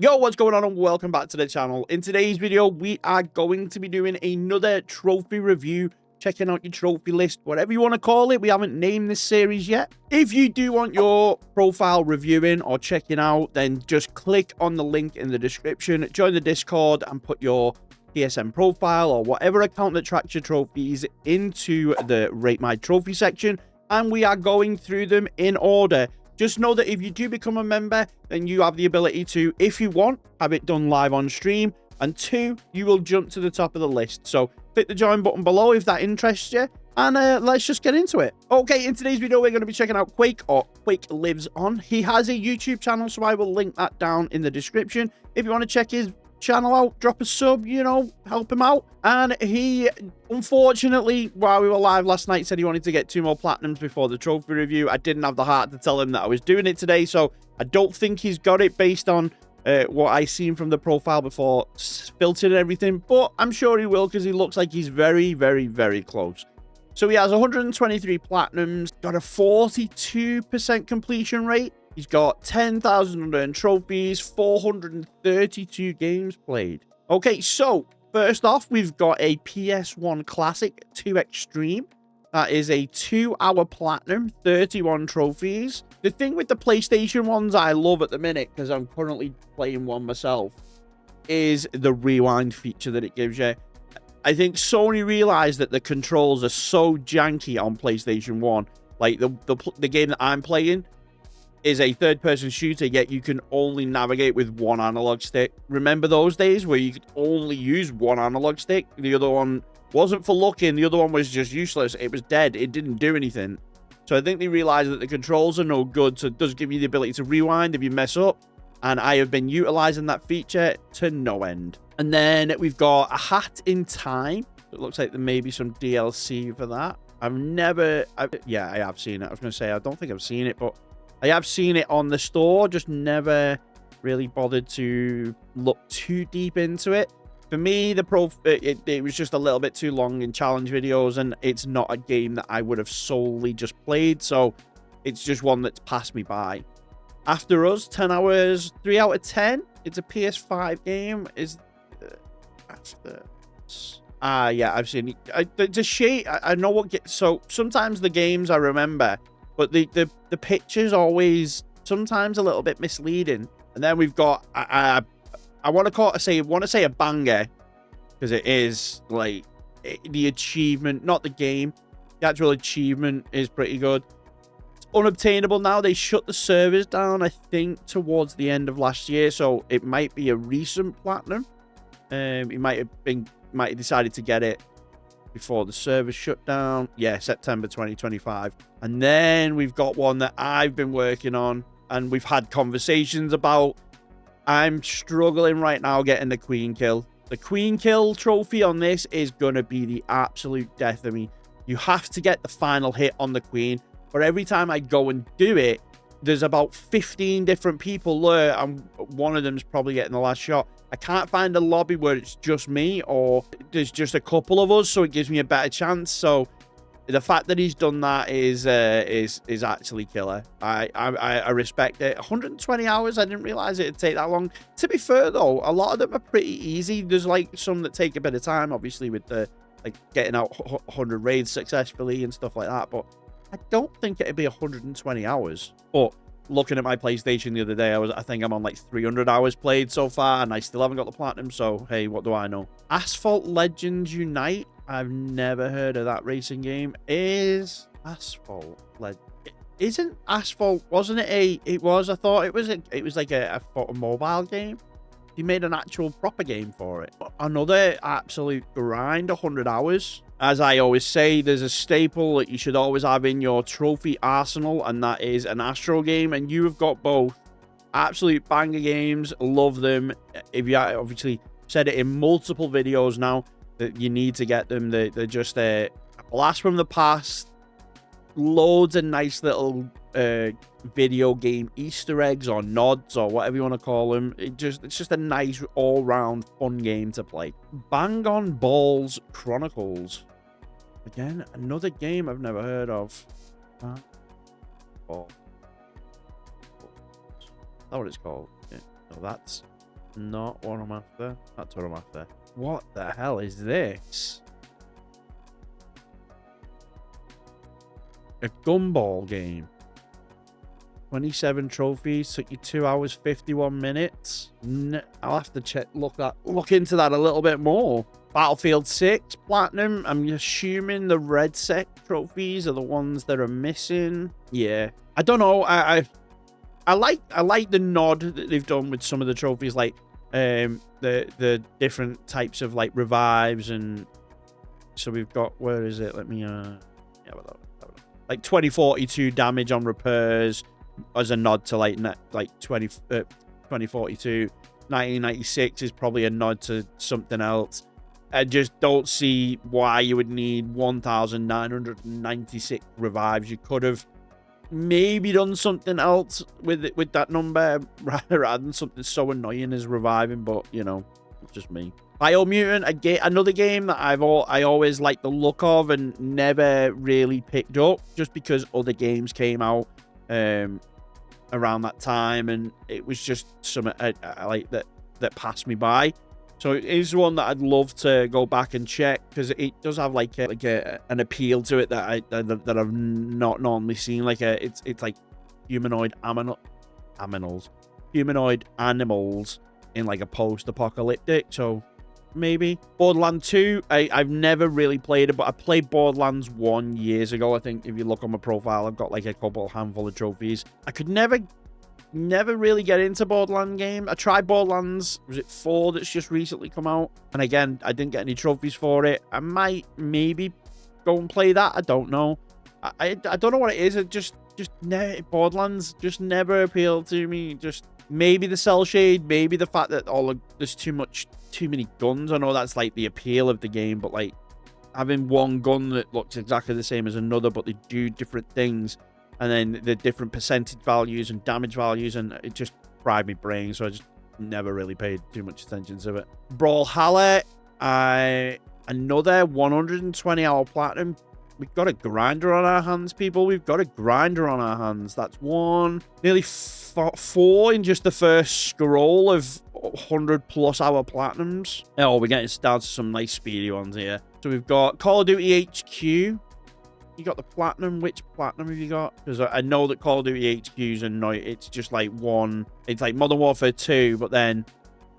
Yo, what's going on and welcome back to the channel. In today's video, we are going to be doing another trophy review, checking out your trophy list, whatever you want to call it. We haven't named this series yet. If you do want your profile reviewing or checking out, then just click on the link in the description, join the Discord and put your PSN profile or whatever account that tracks your trophies into the Rate My Trophy section, and we are going through them in order. Just know that if you do become a member, then you have the ability to, if you want, have it done live on stream. And 2, you will jump to the top of the list. So click the join button below if that interests you. And let's just get into it. Okay, in today's video, we're going to be checking out Quake, or QuakeLivesOn. He has a YouTube channel, so I will link that down in the description. If you want to check his channel out, drop a sub, you know, help him out. And he, unfortunately, while we were live last night, said he wanted to get 2 more platinums before the trophy review. I didn't have the heart to tell him that I was doing it today, so I don't think he's got it based on what I seen from the profile before filtering everything, but I'm sure he will because he looks like he's very, very, very close. So he has 123 platinums, got a 42% completion rate. He's got 10,000 unearned trophies, 432 games played. Okay, so first off, we've got a PS1 Classic 2 Extreme. That is a 2-hour platinum, 31 trophies. The thing with the PlayStation ones I love at the minute, because I'm currently playing one myself, is the rewind feature that it gives you. I think Sony realized that the controls are so janky on PlayStation 1. Like, the game that I'm playing is a third-person shooter, yet you can only navigate with one analog stick. Remember those days where you could only use one analog stick? The other one wasn't for looking, the other one was just useless. It was dead. It didn't do anything. So I think they realized that the controls are no good, so it does give you the ability to rewind if you mess up. And I have been utilizing that feature to no end. And then we've got a hat in time. It looks like there may be some DLC for that. Yeah, I have seen it. I was going to say, I don't think I've seen it, but I have seen it on the store, just never really bothered to look too deep into it. For me, it was just a little bit too long in challenge videos, and it's not a game that I would have solely just played, so it's just one that's passed me by. After Us, 10 hours, 3 out of 10. It's a PS5 game. Yeah, I've seen it. It's a shame. I know what. So sometimes the games I remember, but the picture's always sometimes a little bit misleading. And then we've got I want to say a banger, because it is like the achievement, not the game. The actual achievement is pretty good. It's unobtainable now. They shut the servers down, I think, towards the end of last year, so it might be a recent platinum. He might have decided to get it before the server shut down. Yeah, September 2025. And then we've got one that I've been working on and we've had conversations about. I'm struggling right now getting the Queen Kill. The Queen Kill trophy on this is going to be the absolute death of me. You have to get the final hit on the Queen, but every time I go and do it, there's about 15 different people there, and one of them's probably getting the last shot. I can't find a lobby where it's just me, or there's just a couple of us, so it gives me a better chance. So the fact that he's done that is actually killer. I respect it. 120 hours. I didn't realize it'd take that long. To be fair though, a lot of them are pretty easy. There's like some that take a bit of time, obviously, with the like getting out 100 raids successfully and stuff like that. But I don't think it'd be 120 hours. But looking at my PlayStation the other day, I think I'm on like 300 hours played so far, and I still haven't got the platinum. So hey, what do I know? Asphalt Legends Unite. I've never heard of that racing game. Is Asphalt Isn't Asphalt? Wasn't it It was. I thought it was. It was like a mobile game. He made an actual proper game for it. Another absolute grind. 100 hours. As I always say, there's a staple that you should always have in your trophy arsenal, and that is an Astro game. And you have got both. Absolute banger games. Love them. If you obviously said it in multiple videos now, that you need to get them. They're just a blast from the past. Loads of nice little video game Easter eggs or nods or whatever you want to call them. It's just a nice all-round fun game to play. Bang on Balls Chronicles. Again, another game I've never heard of. Ball. Is that what it's called? Yeah. No, that's Not what I'm after. That's what I'm after. What the hell is this? A gumball game. 27 trophies. Took you 2 hours, 51 minutes. I'll have to look into that a little bit more. Battlefield 6 Platinum. I'm assuming the red set trophies are the ones that are missing. Yeah. I don't know. I like the nod that they've done with some of the trophies, like the different types of like revives. And so we've got, where is it? Let me like 2042 damage on repairs as a nod to like 2042. 1996 is probably a nod to something else. I just don't see why you would need 1996 revives. You could have maybe done something else with that number rather than something so annoying as reviving, but you know, it's just me. Biomutant, another game that I always liked the look of and never really picked up, just because other games came out around that time, and it was just something I like that passed me by. So it is one that I'd love to go back and check, because it does have like an appeal to it that I've not normally seen. Like it's like humanoid animals in like a post-apocalyptic. So maybe Borderlands 2. I've never really played it, but I played Borderlands 1 years ago. I think if you look on my profile, I've got like a handful of trophies. I could never really get into Borderlands game. I tried Borderlands, was it 4 that's just recently come out? And again, I didn't get any trophies for it. I might maybe go and play that. I don't know. I don't know what it is. It just Borderlands just never appealed to me. Just maybe the cell shade, maybe the fact that there's too many guns. I know that's like the appeal of the game, but like having one gun that looks exactly the same as another, but they do different things. And then the different percentage values and damage values, and it just fried my brain, so I just never really paid too much attention to it. Brawlhalla, another 120-hour platinum. We've got a grinder on our hands, people. We've got a grinder on our hands. That's nearly 4 in just the first scroll of 100+ hour platinums. Oh, we're getting down to some nice speedy ones here. So we've got Call of Duty HQ. You got the platinum. Which platinum have you got? Because I know that Call of Duty HQ's annoying. It's just like one. It's like Modern Warfare 2, but then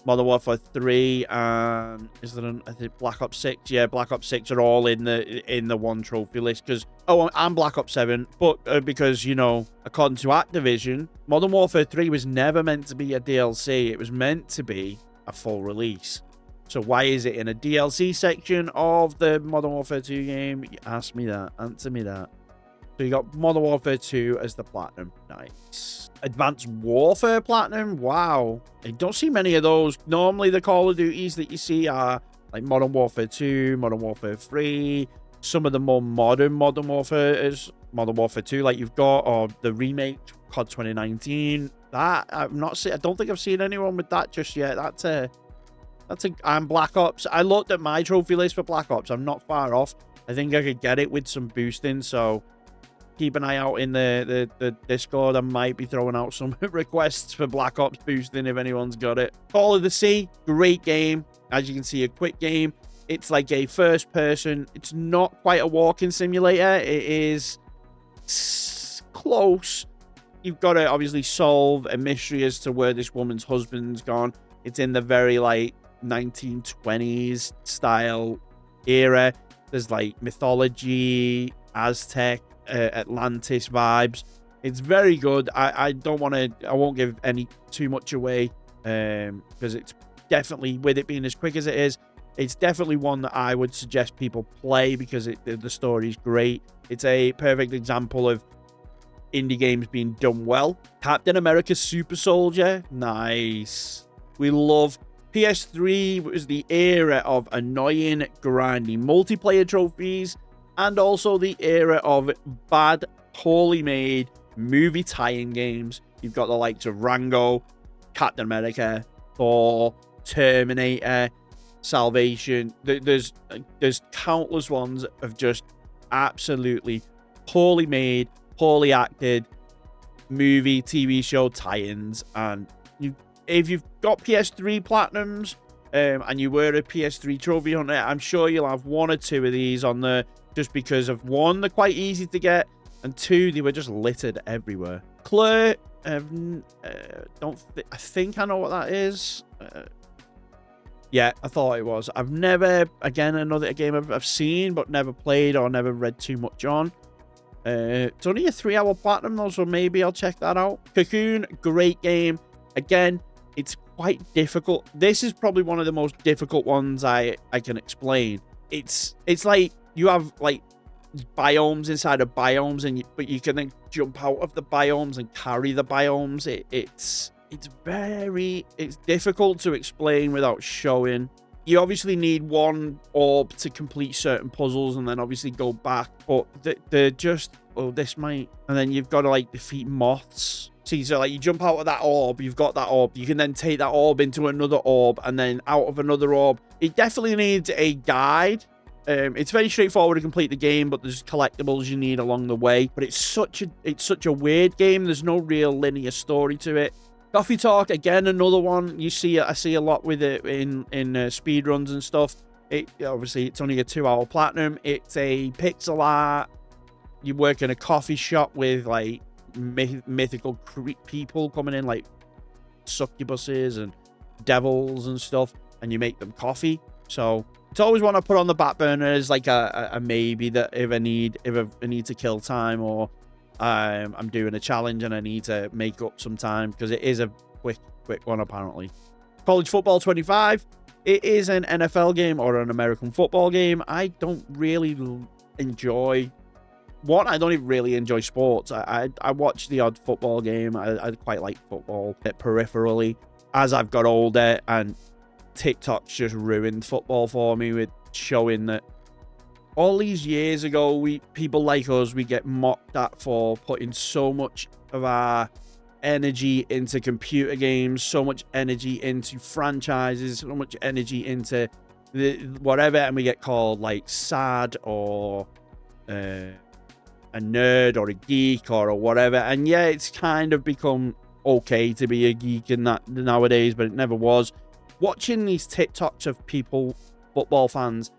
Modern Warfare 3 and is there I think Black Ops 6? Yeah, Black Ops 6 are all in the one trophy list. Because and Black Ops 7, but because you know, according to Activision, Modern Warfare 3 was never meant to be a DLC. It was meant to be a full release. So why is it in a DLC section of the Modern Warfare 2 game? Ask me that. Answer me that. So you got Modern Warfare 2 as the platinum. Nice. Advanced Warfare platinum. Wow. I don't see many of those. Normally the Call of Duties that you see are like Modern Warfare 2, Modern Warfare 3. Some of the more modern Modern Warfare is Modern Warfare 2 like you've got, or the remake COD 2019. That I don't think I've seen anyone with that just yet. And Black Ops. I looked at my trophy list for Black Ops. I'm not far off. I think I could get it with some boosting. So keep an eye out in the Discord. I might be throwing out some requests for Black Ops boosting if anyone's got it. Call of the Sea. Great game. As you can see, a quick game. It's like a first person. It's not quite a walking simulator. It is close. You've got to obviously solve a mystery as to where this woman's husband's gone. It's in the very like 1920s style era. There's like mythology, Aztec, Atlantis vibes. It's very good. I won't give too much away because it's definitely, with it being as quick as it is, it's definitely one that I would suggest people play because the story's great. It's a perfect example of indie games being done well. Captain America Super Soldier. Nice. We love PS3 was the era of annoying, grinding multiplayer trophies, and also the era of bad, poorly made movie tie-in games. You've got the likes of Rango, Captain America, Thor, Terminator, Salvation. There's countless ones of just absolutely poorly made, poorly acted movie, TV show tie-ins, and if you've got PS3 Platinums and you were a PS3 trophy hunter, I'm sure you'll have one or two of these on there just because of, one, they're quite easy to get, and two, they were just littered everywhere. Claire, I think I know what that is. Yeah, I thought it was. I've never, again, another game I've seen but never played or never read too much on. It's only a 3-hour platinum though, so maybe I'll check that out. Cocoon, great game. Again, it's quite difficult. This is probably one of the most difficult ones I can explain. It's like you have like biomes inside of biomes, and but you can then jump out of the biomes and carry the biomes. It's difficult to explain without showing. You obviously need one orb to complete certain puzzles and then obviously go back, but they're just, oh, this might, and then you've got to like defeat moths. See, so like you jump out of that orb, you've got that orb, you can then take that orb into another orb and then out of another orb. It definitely needs a guide. It's very straightforward to complete the game, but there's collectibles you need along the way. But it's such a weird game. There's no real linear story to it. Coffee Talk, again, another one. I see a lot with it in speed runs and stuff. Obviously, it's only a 2-hour platinum. It's a pixel art. You work in a coffee shop with like mythical people coming in, like succubuses and devils and stuff, and you make them coffee. So it's always one I put on the back burner as like a maybe, that if I need to kill time, or I'm doing a challenge and I need to make up some time, because it is a quick one apparently. College Football 25. It is an NFL game or an American football game. I don't really enjoy I don't even really enjoy sports. I watch the odd football game. I quite like football peripherally. As I've got older, and TikTok's just ruined football for me with showing that all these years ago, people like us, we get mocked at for putting so much of our energy into computer games, so much energy into franchises, so much energy into whatever, and we get called like sad or a nerd or a geek or whatever. And yeah, it's kind of become okay to be a geek in that nowadays, but it never was. Watching these TikToks of people, football fans,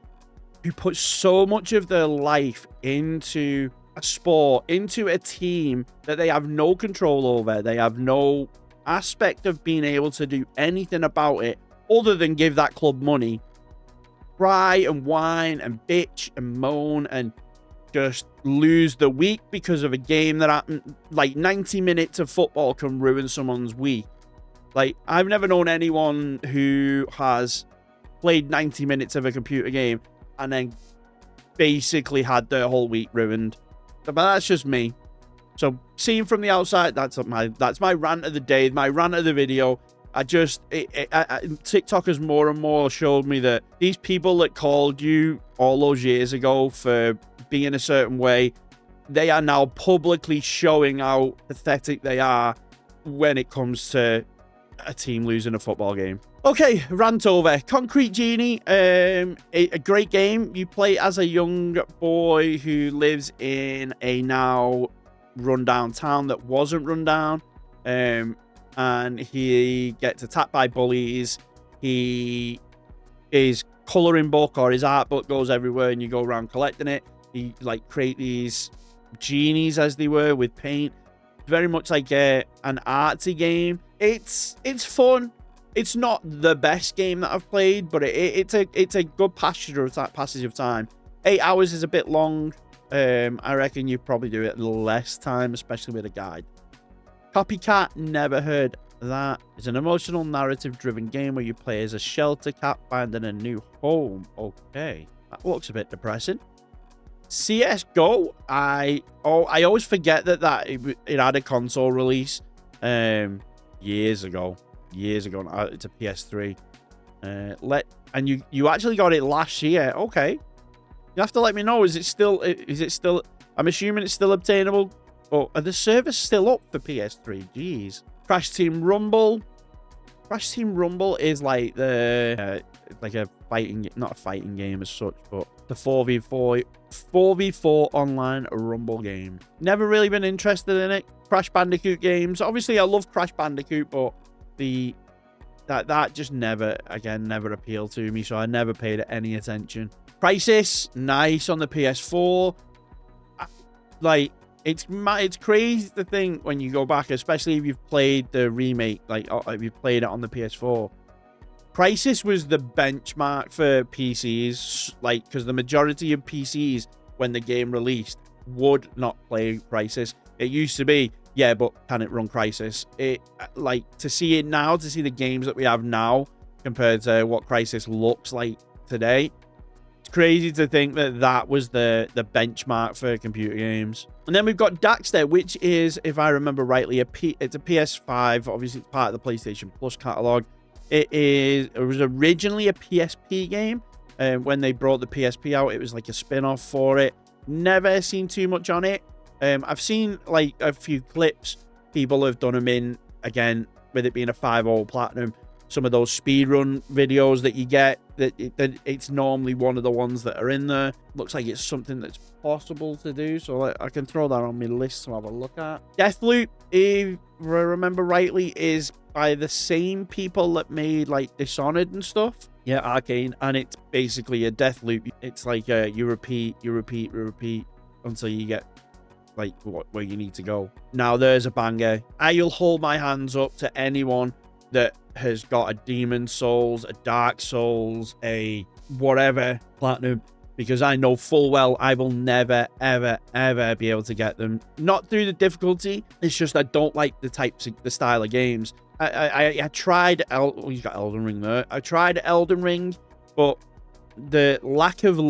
who put so much of their life into a sport, into a team that they have no control over. They have no aspect of being able to do anything about it other than give that club money. Cry and whine and bitch and moan and just lose the week because of a game that happened. Like 90 minutes of football can ruin someone's week. Like, I've never known anyone who has played 90 minutes of a computer game and then basically had their whole week ruined. But that's just me. So seeing from the outside, that's my rant of the day, my rant of the video. TikTok has more and more showed me that these people that called you all those years ago for being a certain way, they are now publicly showing how pathetic they are when it comes to a team losing a football game. Okay, rant over. Concrete Genie, a great game. You play as a young boy who lives in a now rundown town that wasn't run down, and he gets attacked by bullies. His coloring book or his art book goes everywhere, and you go around collecting it. He like create these genies, as they were, with paint. Very much like an artsy game. It's fun. It's not the best game that I've played, but it's a good passage of time. 8 hours is a bit long. I reckon you probably do it less time, especially with a guide. Copycat, never heard of that. It's an emotional narrative-driven game where you play as a shelter cat finding a new home. Okay, that looks a bit depressing. CSGO, I always forget that it had a console release years ago. It's a PS3. And you actually got it last year. Okay, you have to let me know. Is it still? I'm assuming it's still obtainable. Or are the servers still up for PS3? Jeez. Crash Team Rumble. Crash Team Rumble is like like a fighting, not a fighting game as such, but the 4v4 online Rumble game. Never really been interested in it. Crash Bandicoot games. Obviously, I love Crash Bandicoot, but the that just never appealed to me, so I never paid it any attention. Crisis, nice on the PS4. Like, it's crazy to think when you go back, especially if you've played the remake, like if you've played it on the PS4. Crisis was the benchmark for PCs, like, because the majority of PCs, when the game released, would not play Crisis. It used to be, yeah, but can it run Crisis? Like, to see it now, to see the games that we have now compared to what Crisis looks like today, it's crazy to think that that was the benchmark for computer games. And then we've got Daxter, which is, if I remember rightly, it's a PS5. Obviously, it's part of the PlayStation Plus catalog. It was originally a PSP game. When they brought the PSP out, it was like a spin-off for it. Never seen too much on it. I've seen like a few clips. People have done them in, again, with it being a 5.0 platinum. Some of those speedrun videos that you get, that it's normally one of the ones that are in there. Looks like it's something that's possible to do, so I can throw that on my list to have a look at. Deathloop, if I remember rightly, is by the same people that made like Dishonored and stuff. Yeah, Arcane, and it's basically a death loop. It's like you repeat until you get like where you need to go. Now there's a banger. I'll hold my hands up to anyone that has got a Demon Souls, a Dark Souls, a whatever platinum, because I know full well I will never, ever, ever be able to get them. Not through the difficulty. It's just I don't like the style of games. I tried. Oh, he's got Elden Ring there. I tried Elden Ring, but the lack of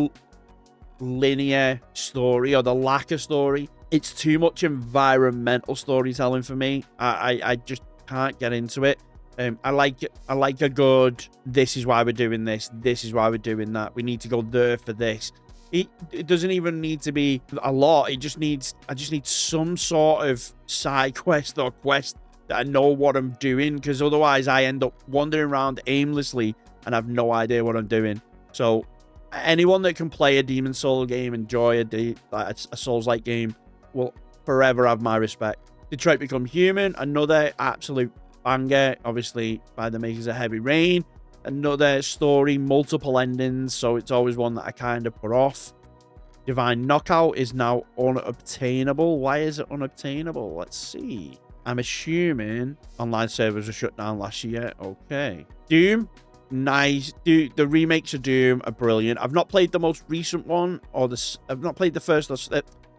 linear story, or the lack of story, it's too much environmental storytelling for me. I just can't get into it. I like a good, this is why we're doing this, this is why we're doing that, we need to go there for this. It doesn't even need to be a lot. I just need some sort of side quest or quest that I know what I'm doing, because otherwise I end up wandering around aimlessly and have no idea what I'm doing. So anyone that can play a Demon Soul game, enjoy a Souls-like game, will forever have my respect. Detroit Become Human, another absolute banger, obviously by the makers of Heavy Rain. Another story, multiple endings, so it's always one that I kind of put off. Divine Knockout is now unobtainable. Why is it unobtainable? Let's see. I'm assuming online servers were shut down last year. Okay. Doom, nice. The remakes of Doom are brilliant. I've not played the most recent one, or I've not played the first or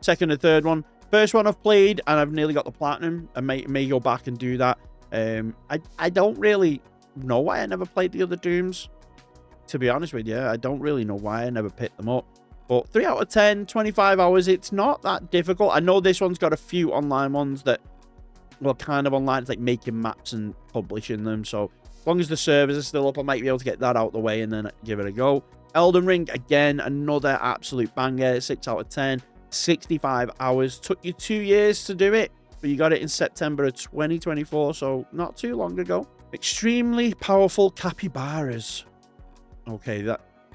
second or third one. First one I've played, and I've nearly got the platinum. I may go back and do that. I don't really know why I never played the other Dooms. To be honest with you, I don't really know why I never picked them up. But 3 out of 10, 25 hours, it's not that difficult. I know this one's got a few online ones that, well, kind of online. It's like making maps and publishing them. So as long as the servers are still up, I might be able to get that out of the way and then give it a go. Elden Ring, again, another absolute banger. 6 out of 10, 65 hours. Took you 2 years to do it, but you got it in September of 2024, so not too long ago. Extremely powerful capybaras. Okay,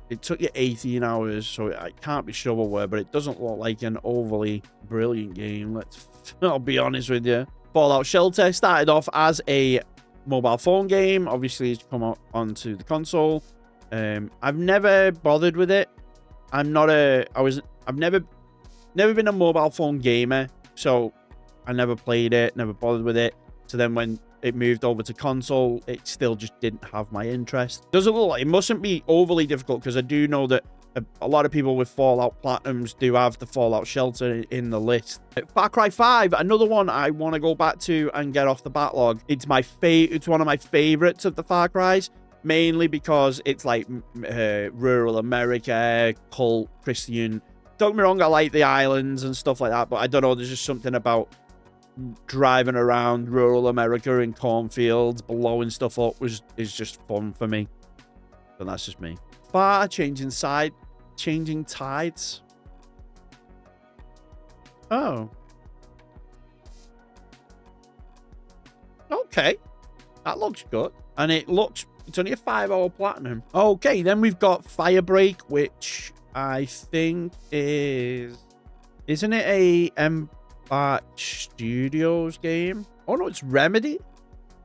it took you 18 hours, so it can't be shovelware, but it doesn't look like an overly brilliant game. I'll be honest with you. Fallout Shelter started off as a mobile phone game. Obviously, it's come onto the console. I've never bothered with it. I've never been a mobile phone gamer, so I never played it, never bothered with it. So then when it moved over to console, it still just didn't have my interest. Doesn't look like it mustn't be overly difficult, because I do know that a lot of people with Fallout Platinums do have the Fallout Shelter in the list. Far Cry 5, another one I want to go back to and get off the backlog. It's one of my favorites of the Far Cries, mainly because it's like rural America, cult, Christian. Don't get me wrong, I like the islands and stuff like that, but I don't know, there's just something about driving around rural America in cornfields, blowing stuff up is just fun for me. But that's just me. Far changing tides. Oh. Okay. That looks good. And it's only a 5-hour platinum. Okay, then we've got Firebreak, which I think isn't it a Embark Studios game? Oh no, it's Remedy.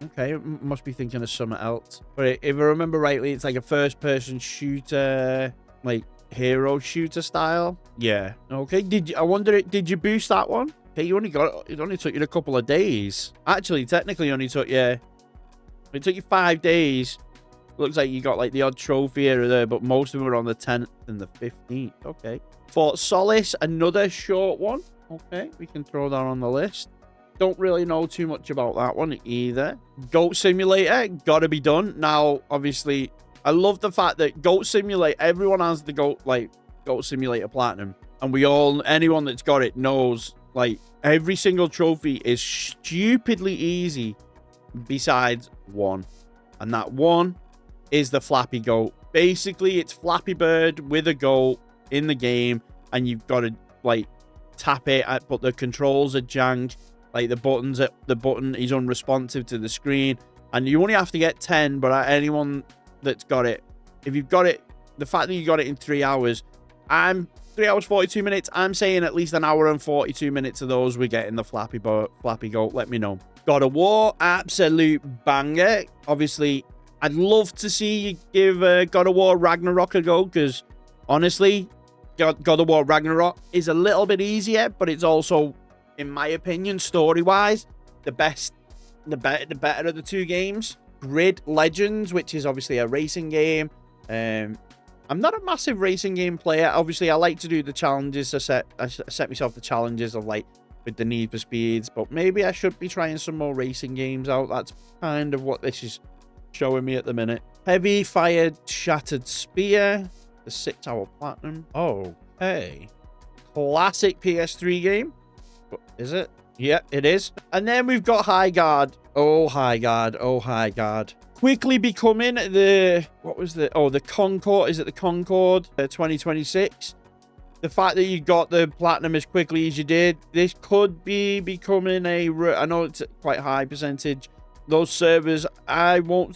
Okay, must be thinking of something else. But if I remember rightly, it's like a first-person shooter, like hero shooter style. Yeah. Okay. I wonder, did you boost that one? Hey, it only took you a couple of days. Actually, technically, it took you 5 days. Looks like you got like the odd trophy here or there, but most of them were on the 10th and the 15th. Okay. Fort Solace, another short one. Okay, we can throw that on the list. Don't really know too much about that one either. Goat Simulator, gotta be done. Now, obviously, I love the fact that Goat Simulator, everyone has the Goat Simulator Platinum. And anyone that's got it knows, like, every single trophy is stupidly easy besides one. And that one is the Flappy Goat. Basically, it's Flappy Bird with a goat in the game, and you've got to, like, tap it, but the controls are jank. Like, the button is unresponsive to the screen, and you only have to get 10, but anyone that's got it, if you've got it, the fact that you got it in 3 hours, 3 hours 42 minutes, I'm saying at least an hour and 42 minutes of those we're getting the Flappy Goat. Let me know. God of War, absolute banger. Obviously, I'd love to see you give God of War Ragnarok a go, because honestly, God of War Ragnarok is a little bit easier, but it's also, in my opinion, story-wise, the better of the two games. Grid Legends, which is obviously a racing game. I'm not a massive racing game player. Obviously, I like to do the challenges. I set myself the challenges of, like, with the Need for Speeds, but maybe I should be trying some more racing games out. That's kind of what this is showing me at the minute. Heavy Fired Shattered Spear, the 6-hour platinum. Oh, hey. Classic PS3 game. Is it? Yeah, it is. And then we've got High Guard. Oh, High Guard. Oh, High Guard. Quickly becoming the... What was the... Oh, the Concorde. Is it the Concorde 2026? The fact that you got the platinum as quickly as you did, this could be becoming a... I know it's quite high percentage. Those servers, I don't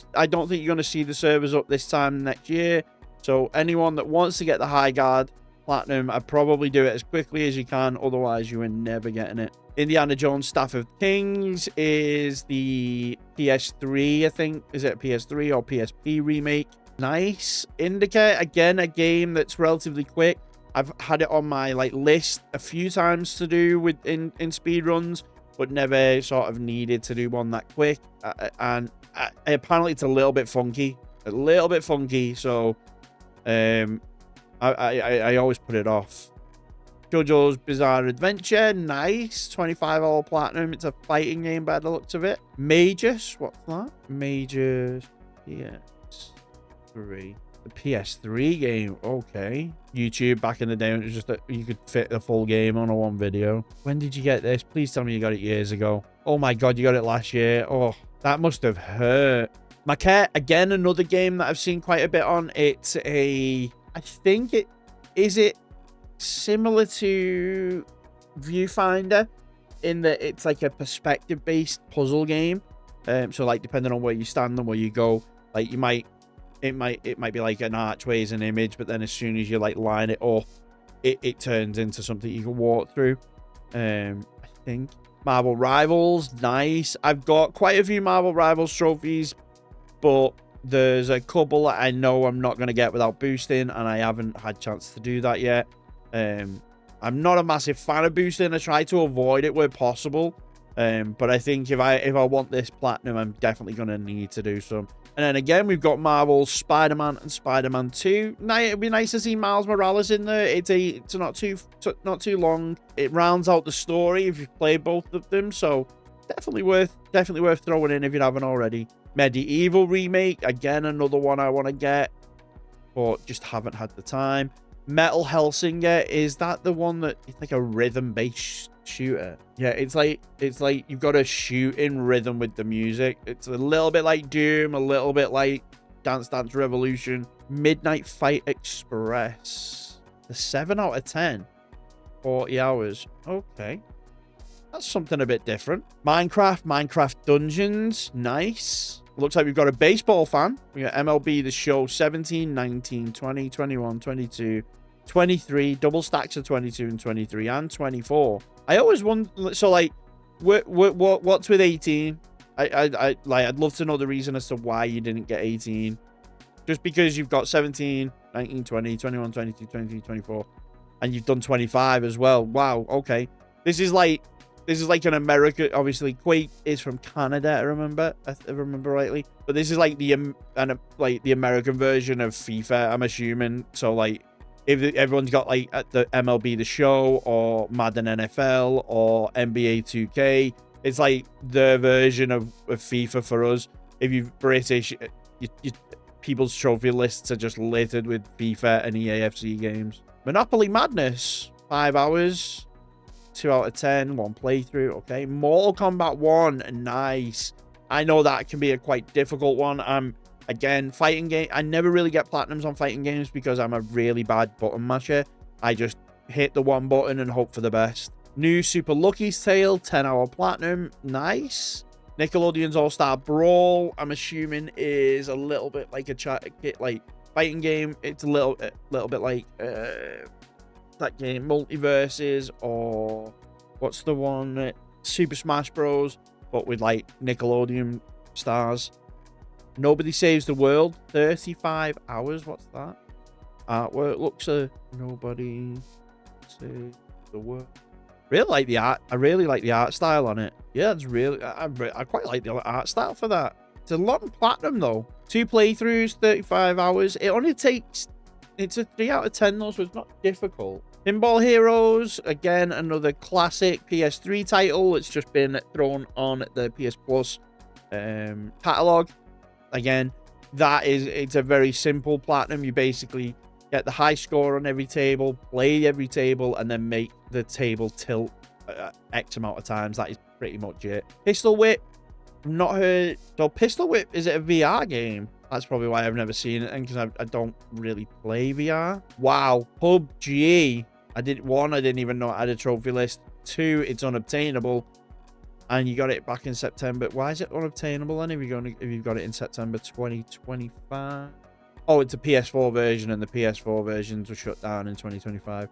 think you're going to see the servers up this time next year. So anyone that wants to get the High Guard platinum, I'd probably do it as quickly as you can. Otherwise, you are never getting it. Indiana Jones Staff of Kings is the PS3, I think. Is it a PS3 or PSP remake? Nice. Indica, again, a game that's relatively quick. I've had it on my list a few times to do with in speedruns, but never sort of needed to do one that quick. And apparently it's a little bit funky. So I always put it off. JoJo's Bizarre Adventure, nice. 25-hour platinum. It's a fighting game by the looks of it. Magus, what's that? Magus PS3. The PS3 game, okay. YouTube back in the day, it was just that you could fit the full game on a one video. When did you get this? Please tell me you got it years ago. Oh my god, you got it last year. Oh, that must have hurt. Maquette, again, another game that I've seen quite a bit on. It's a... I think it... Is it similar to Viewfinder in that it's like a perspective-based puzzle game? So, like, depending on where you stand and where you go, like, you might... It might be like an archway as an image, but then as soon as you, like, line it up, it turns into something you can walk through. I think. Marvel Rivals, nice. I've got quite a few Marvel Rivals trophies, but there's a couple that I know I'm not going to get without boosting, and I haven't had a chance to do that yet. I'm not a massive fan of boosting. I try to avoid it where possible. But I think if I want this platinum, I'm definitely going to need to do some. And then again, we've got Marvel's Spider-Man and Spider-Man 2. Now, it'd be nice to see Miles Morales in there. It's not too long. It rounds out the story if you've played both of them. So definitely worth throwing in if you haven't already. Medieval remake, again, another one I want to get, but just haven't had the time. Metal Hellsinger, is that the one that it's like a rhythm-based shooter? Yeah, it's like you've got to shoot in rhythm with the music. It's a little bit like Doom, a little bit like Dance Dance Revolution. Midnight Fight Express, the 7 out of 10, 40 hours. Okay, that's something a bit different. Minecraft Dungeons, nice. Looks like we've got a baseball fan. We got MLB The Show 17, 19, 20, 21, 22, 23, double stacks of 22 and 23 and 24. I always wonder, so like, what's with 18 I'd love to know the reason as to why you didn't get 18. Just because you've got 17, 19, 20, 21, 22, 23, 24, and you've done 25 as well. Wow, okay. This is like an America. Obviously, Quake is from Canada, I remember rightly. But this is like the American version of FIFA, I'm assuming. So like, if everyone's got like the MLB The Show or Madden NFL or NBA 2K, it's like the version of FIFA for us. If you're British, people's trophy lists are just littered with FIFA and EAFC games. Monopoly Madness, 5 hours, 2 out of 10, 1 playthrough. Okay, Mortal Kombat 1, nice. I know that can be a quite difficult one. Again, fighting game. I never really get platinums on fighting games because I'm a really bad button masher. I just hit the one button and hope for the best. New Super Lucky's Tale, 10-hour platinum, nice. Nickelodeon's All-Star Brawl, I'm assuming is a little bit like a fighting game. It's a little bit like that game Multiverses, or what's the one, Super Smash Bros, but with like Nickelodeon stars. Nobody Saves the World, 35 hours. What's that? Artwork looks Nobody Saves the World. Really like the art. I really like the art style on it. Yeah, it's really. I quite like the art style for that. It's a lot of platinum though. 2 playthroughs, 35 hours. It only takes. It's a 3 out of 10 though, so it's not difficult. Pinball Heroes, again another classic PS3 title. It's just been thrown on the PS Plus catalog. Again, it's a very simple platinum. You basically get the high score on every table, play every table, and then make the table tilt X amount of times. That is pretty much it. Pistol Whip, not heard. So Pistol Whip, is it a VR game? That's probably why I've never seen it, and because I don't really play VR. Wow, PUBG. I didn't even know I had a trophy list. 2, it's unobtainable, and you got it back in September. Why is it unobtainable then? If you've got it in September 2025. Oh, it's a PS4 version, and the PS4 versions were shut down in 2025.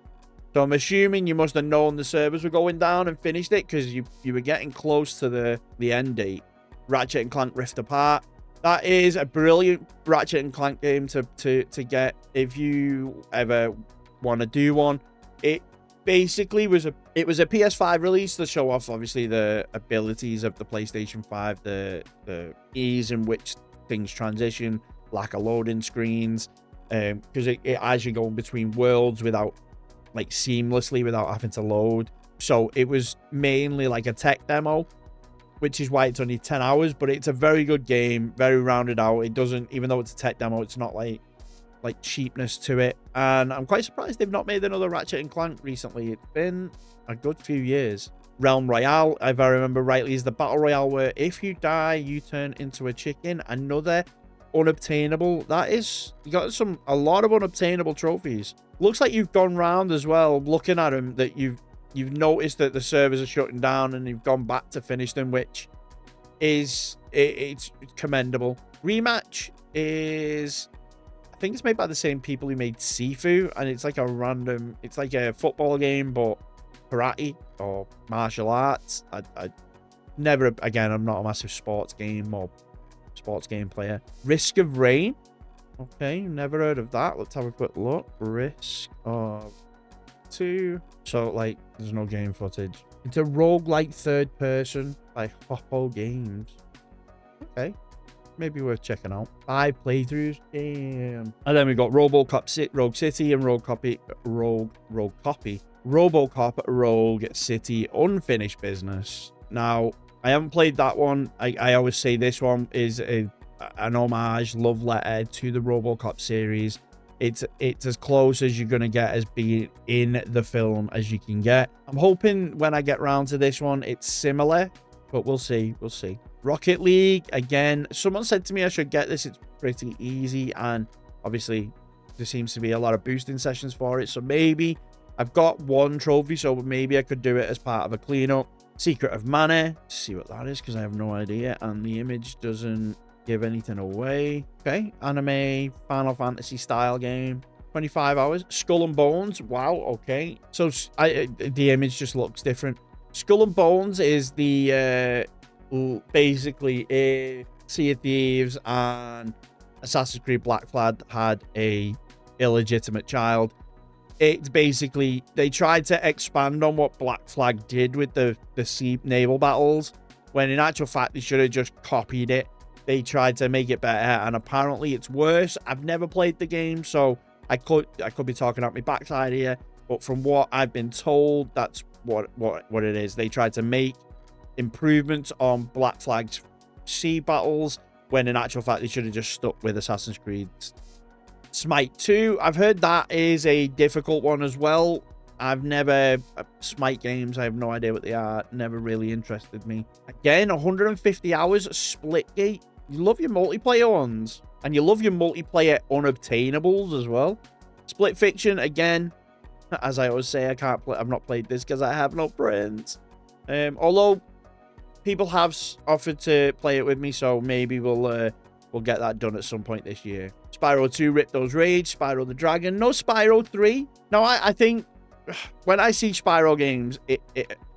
So I'm assuming you must have known the servers were going down and finished it, because you were getting close to the end date. Ratchet & Clank Rift Apart. That is a brilliant Ratchet & Clank game to get if you ever want to do one. It basically was a PS5 release to show off obviously the abilities of the PlayStation 5, the ease in which things transition, lack of loading screens, because as you're going between worlds without seamlessly without having to load. So it was mainly like a tech demo, which is why it's only 10 hours, but it's a very good game, very rounded out. It doesn't, even though it's a tech demo, it's not like cheapness to it. And I'm quite surprised they've not made another Ratchet & Clank recently. It's been a good few years. Realm Royale, if I remember rightly, is the battle royale where if you die, you turn into a chicken. Another unobtainable. That is, you got a lot of unobtainable trophies. Looks like you've gone round as well, looking at them, that you've noticed that the servers are shutting down and you've gone back to finish them, which is it's commendable. Rematch is, I think it's made by the same people who made Sifu, and it's like it's like a football game, but karate or martial arts. I never, again, I'm not a massive sports game player. Risk of Rain. Okay, never heard of that. Let's have a quick look. Risk of 2. So, there's no game footage. It's a roguelike third person by Hoppo Games. Okay. Maybe worth checking out. 5 playthroughs. Damn. And then we got RoboCop Rogue City and RoboCop Rogue City Unfinished Business. Now, I haven't played that one. I always say this one is an homage, love letter to the RoboCop series. It's as close as you're going to get as being in the film as you can get. I'm hoping when I get round to this one, it's similar, but we'll see. We'll see. Rocket League, again, someone said to me I should get this. It's pretty easy, and obviously there seems to be a lot of boosting sessions for it, so maybe I've got 1 trophy, so maybe I could do it as part of a cleanup. Secret of Mana, see what that is, because I have no idea, and the image doesn't give anything away. Okay, anime Final Fantasy style game, 25 hours. Skull and Bones, wow, okay, so the image just looks different. Skull and Bones is the basically, if Sea of Thieves and Assassin's Creed Black Flag had a illegitimate child, it's basically, they tried to expand on what Black Flag did with the sea naval battles, when in actual fact they should have just copied it. They tried to make it better, and apparently it's worse. I've never played the game, so I could be talking out my backside here, but from what I've been told, that's what it is. They tried to make improvements on Black Flag's sea battles, when in actual fact they should have just stuck with Assassin's Creed. Smite 2, I've heard that is a difficult one as well. I've never... Smite games, I have no idea what they are. Never really interested me. Again, 150 hours, Splitgate. You love your multiplayer ones. And you love your multiplayer unobtainables as well. Split Fiction, again, as I always say, I can't play... I've not played this because I have no friends. Although, people have offered to play it with me, so maybe we'll get that done at some point this year. Spyro 2, Ripto's Rage, Spyro the Dragon. No Spyro 3. Now, I think when I see Spyro games,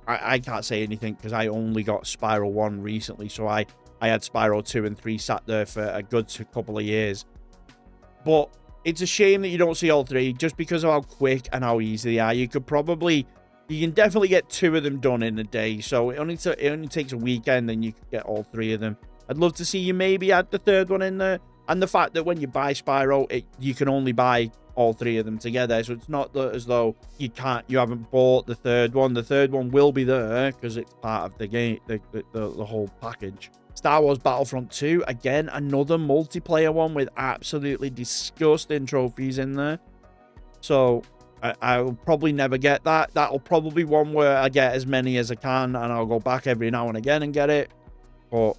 I can't say anything because I only got Spyro 1 recently. So I had Spyro 2 and 3 sat there for a good couple of years. But it's a shame that you don't see all 3 just because of how quick and how easy they are. You can definitely get 2 of them done in a day. So it only takes a weekend and you can get all 3 of them. I'd love to see you maybe add the 3rd one in there. And the fact that when you buy Spyro, you can only buy all 3 of them together. So it's not as though you haven't bought the 3rd one. The 3rd one will be there because it's part of the game, the whole package. Star Wars Battlefront 2, again, another multiplayer one with absolutely disgusting trophies in there. So I'll probably never get that. That'll probably be one where I get as many as I can and I'll go back every now and again and get it. But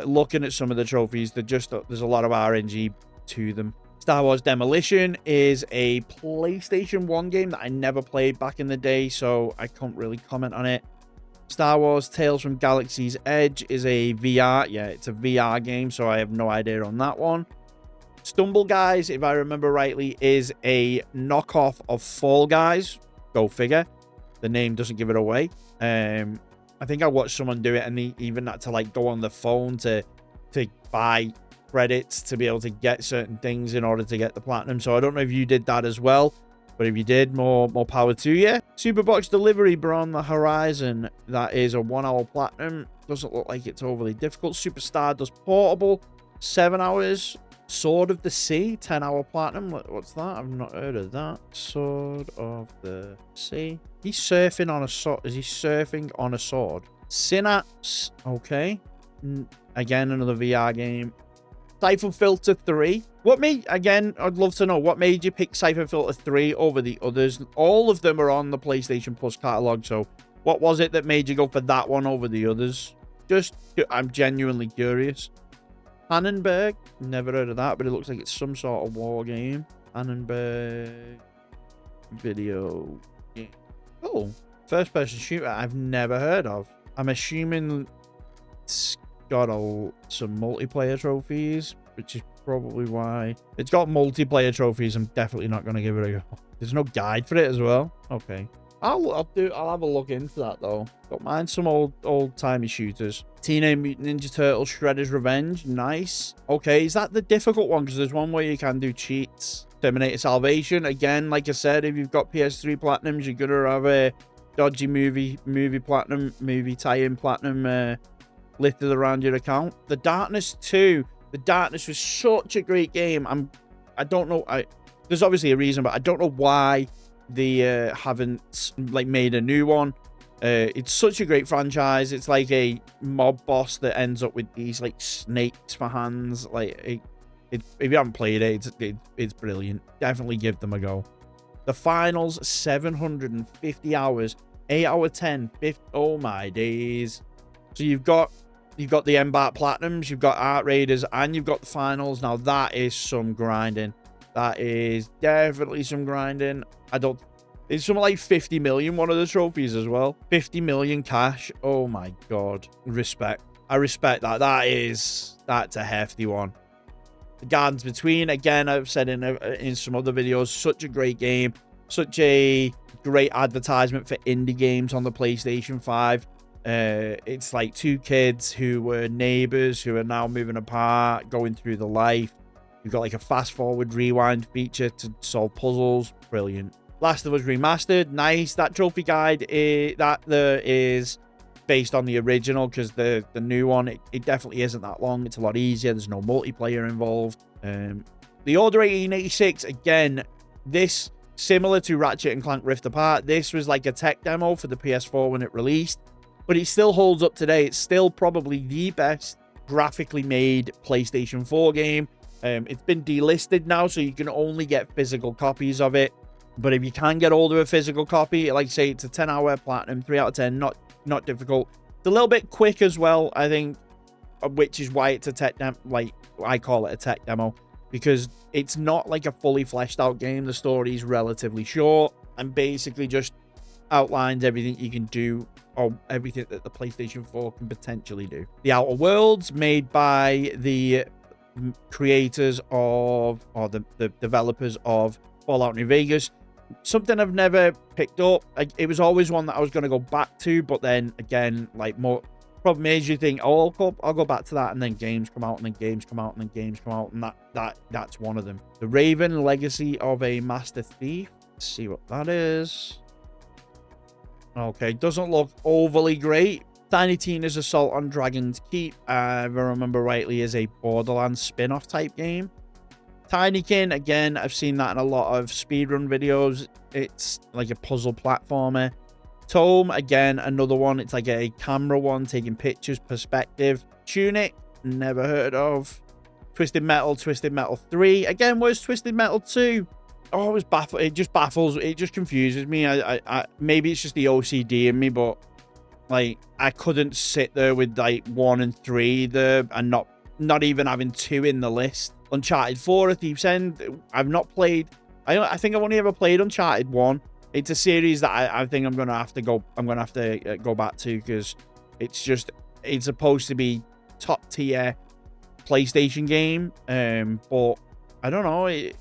looking at some of the trophies, there's a lot of RNG to them. Star Wars Demolition is a PlayStation 1 game that I never played back in the day, so I can't really comment on it. Star Wars Tales from Galaxy's Edge is a VR. Yeah, it's a VR game, so I have no idea on that one. Stumble Guys, if I remember rightly, is a knockoff of Fall Guys. Go figure. The name doesn't give it away. I think I watched someone do it, and they even had to like go on the phone to buy credits to be able to get certain things in order to get the platinum. So I don't know if you did that as well, but if you did, more power to you. Superbox Delivery Beyond the Horizon, that is a 1-hour platinum. Doesn't look like it's overly difficult. Superstar does portable, 7 hours. Sword of the Sea, 10-hour platinum. What's that? I've not heard of that. Sword of the Sea. He's surfing on a sword. Is he surfing on a sword? Synapse. Okay. Again, another VR game. Siphon Filter 3. Again, I'd love to know, what made you pick Siphon Filter 3 over the others? All of them are on the PlayStation Plus catalog, so what was it that made you go for that one over the others? I'm genuinely curious. Annenberg, never heard of that, but it looks like it's some sort of war game. Annenberg video game. Oh, first person shooter I've never heard of. I'm assuming it's got some multiplayer trophies, which is probably why. It's got multiplayer trophies. I'm definitely not going to give it a go. There's no guide for it as well. Okay. I'll have a look into that though. Don't mind some old-timey shooters. Teenage Mutant Ninja Turtles Shredder's Revenge. Nice. Okay, is that the difficult one? Because there's one where you can do cheats. Terminator Salvation. Again, like I said, if you've got PS3 Platinums, you're going to have a dodgy movie platinum, movie tie-in platinum littered around your account. The Darkness 2. The Darkness was such a great game. I don't know. There's obviously a reason, but I don't know why they haven't made a new one. It's such a great franchise. It's like a mob boss that ends up with these like snakes for hands. If you haven't played it, it's brilliant. Definitely give them a go. The Finals, 750 hours, 8 out of 10. Oh my days. So you've got the Embark Platinums, you've got Art Raiders, and you've got the Finals. Now that is some grinding. That is definitely some grinding. It's something like 50 million, one of the trophies as well. 50 million cash. Oh my god. Respect. I respect that. That's a hefty one. The Gardens Between, again, I've said in some other videos, such a great game. Such a great advertisement for indie games on the PlayStation 5. It's like two kids who were neighbors who are now moving apart, going through the life. You've got like a fast forward rewind feature to solve puzzles. Brilliant. Last of Us Remastered. Nice. That trophy guide is based on the original, because the new one, it definitely isn't that long. It's a lot easier. There's no multiplayer involved. The Order 1886, again, this, similar to Ratchet and Clank Rift Apart, this was like a tech demo for the PS4 when it released, but it still holds up today. It's still probably the best graphically made PlayStation 4 game. It's been delisted now, so you can only get physical copies of it. But if you can get hold of a physical copy, like I say, it's a 10-hour platinum, 3 out of 10, not difficult. It's a little bit quick as well, I think, which is why it's a tech demo. Like, I call it a tech demo, because it's not like a fully fleshed out game. The story is relatively short and basically just outlines everything you can do, or everything that the PlayStation 4 can potentially do. The Outer Worlds, made by the creators of, or the developers of Fallout New Vegas. Something I've never picked up. It was always one that I was going to go back to, but then again, like, more problem is you think, oh, I'll go back to that, and then games come out, and then games come out, and then games come out, and that's one of them. The Raven: Legacy of a Master Thief. Let's see what that is. Okay, doesn't look overly great. Tiny Tina's Assault on Dragon's Keep, if I remember rightly, is a Borderlands spin-off type game. Tinykin, again, I've seen that in a lot of speedrun videos. It's like a puzzle platformer. Tome, again, another one. It's like a camera one, taking pictures, perspective. Tunic, never heard of. Twisted Metal 3. Again, where's Twisted Metal 2? Oh, it just baffles. It just confuses me. Maybe it's just the OCD in me, but like, I couldn't sit there with like 1 and 3 there and not even having 2 in the list. Uncharted 4, A Thief's End. I've not played. I think I've only ever played Uncharted 1. It's a series that I think I'm gonna have to go back to, because it's supposed to be top tier PlayStation game. But I don't know. I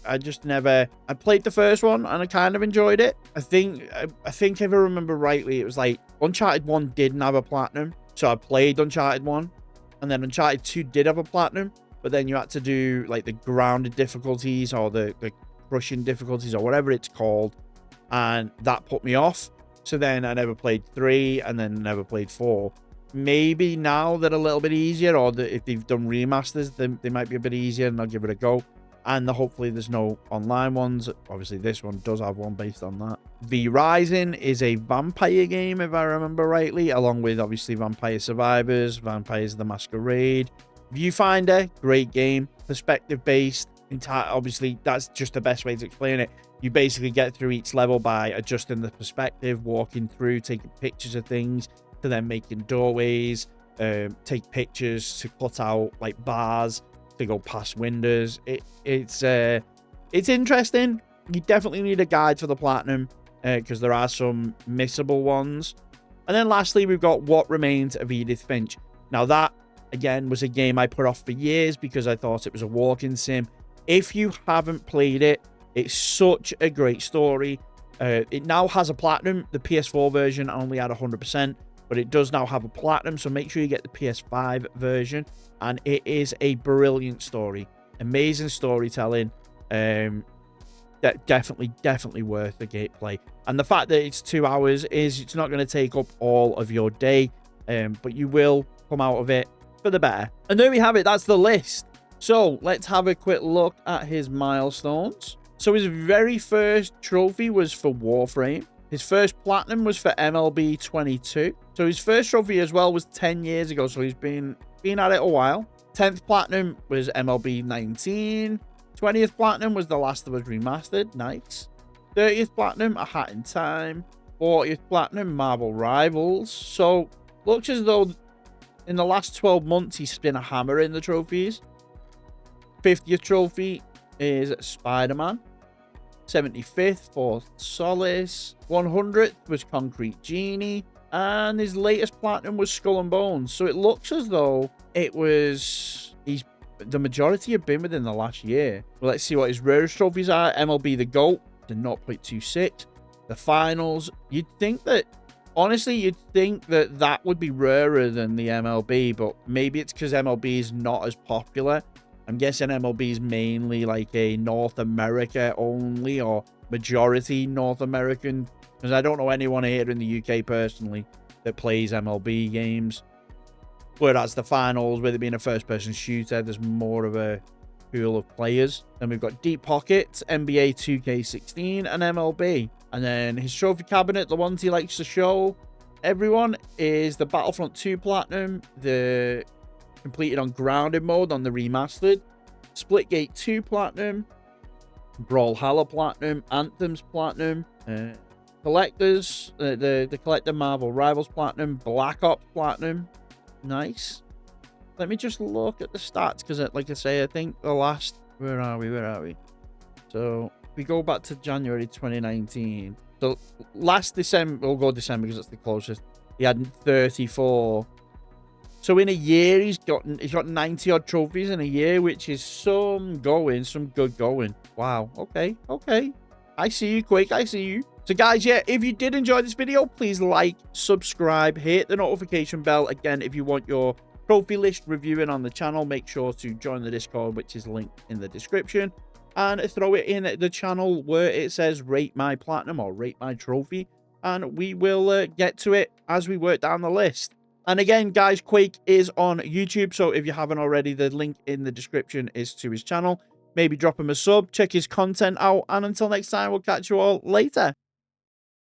played the first one and I kind of enjoyed it. I think if I remember rightly, it was like Uncharted 1 didn't have a platinum, so I played Uncharted 1, and then Uncharted 2 did have a platinum. But then you had to do like the grounded difficulties, or the crushing difficulties, or whatever it's called. And that put me off. So then I never played 3, and then never played 4. Maybe now they're a little bit easier, or if they've done remasters, they might be a bit easier, and I'll give it a go. And hopefully there's no online ones. Obviously this one does have one based on that. V Rising is a vampire game, if I remember rightly, along with obviously Vampire Survivors, Vampires the Masquerade. Viewfinder, great game, perspective based. Obviously, that's just the best way to explain it. You basically get through each level by adjusting the perspective, walking through, taking pictures of things, to then making doorways, take pictures to cut out like bars to go past windows. It's interesting. You definitely need a guide for the platinum, because there are some missable ones. And then lastly, we've got What Remains of Edith Finch. Now that, again, was a game I put off for years because I thought it was a walking sim. If you haven't played it, it's such a great story. It now has a platinum. The PS4 version only had 100%, but it does now have a platinum, so make sure you get the PS5 version. And it is a brilliant story. Amazing storytelling. Definitely worth the gameplay. And the fact that it's 2 hours it's not going to take up all of your day, but you will come out of it for the better. And there we have it. That's the list. So let's have a quick look at his milestones. So his very first trophy was for Warframe. His first platinum was for MLB 22. So his first trophy as well was 10 years ago. So he's been at it a while. 10th platinum was MLB 19. 20th platinum was The Last of Us Remastered. Nice. 30th platinum, A Hat in Time. 40th platinum, Marvel Rivals. So looks as though in the last 12 months he's been a hammer in the trophies. 50th trophy is Spider-Man. 75th for Solace. 100th was Concrete Genie. And his latest platinum was Skull and Bones. So it looks as though the majority have been within the last year. Well, let's see what his rarest trophies are. MLB The GOAT, the 0.26. The finals. You'd think that Honestly, you'd think that that would be rarer than the MLB, but maybe it's because MLB is not as popular. I'm guessing MLB is mainly like a North America only, or majority North American, because I don't know anyone here in the UK personally that plays MLB games. Whereas the finals, with it being a first-person shooter, there's more of a pool of players. Then we've got Deep Pockets, NBA 2K16, and MLB. And then his trophy cabinet, the ones he likes to show everyone, is the Battlefront 2 Platinum, the completed on grounded mode on the remastered, Splitgate 2 Platinum, Brawlhalla Platinum, Anthems Platinum, Collectors, the Collector Marvel Rivals Platinum, Black Ops Platinum. Nice. Let me just look at the stats, because like I say, I think the last... Where are we? So we go back to January 2019. So last December, we'll go December because that's the closest. He had 34. So in a year, he's got 90 odd trophies in a year, which is some good going. Wow. Okay. I see you, Quake. I see you. So guys, yeah, if you did enjoy this video, please like, subscribe, hit the notification bell. Again, if you want your trophy list reviewing on the channel, make sure to join the Discord, which is linked in the description, and throw it in the channel where it says rate my platinum or rate my trophy, and we will get to it as we work down the list. And again, guys, Quake is on YouTube, so if you haven't already, the link in the description is to his channel. Maybe drop him a sub, check his content out, and until next time, we'll catch you all later.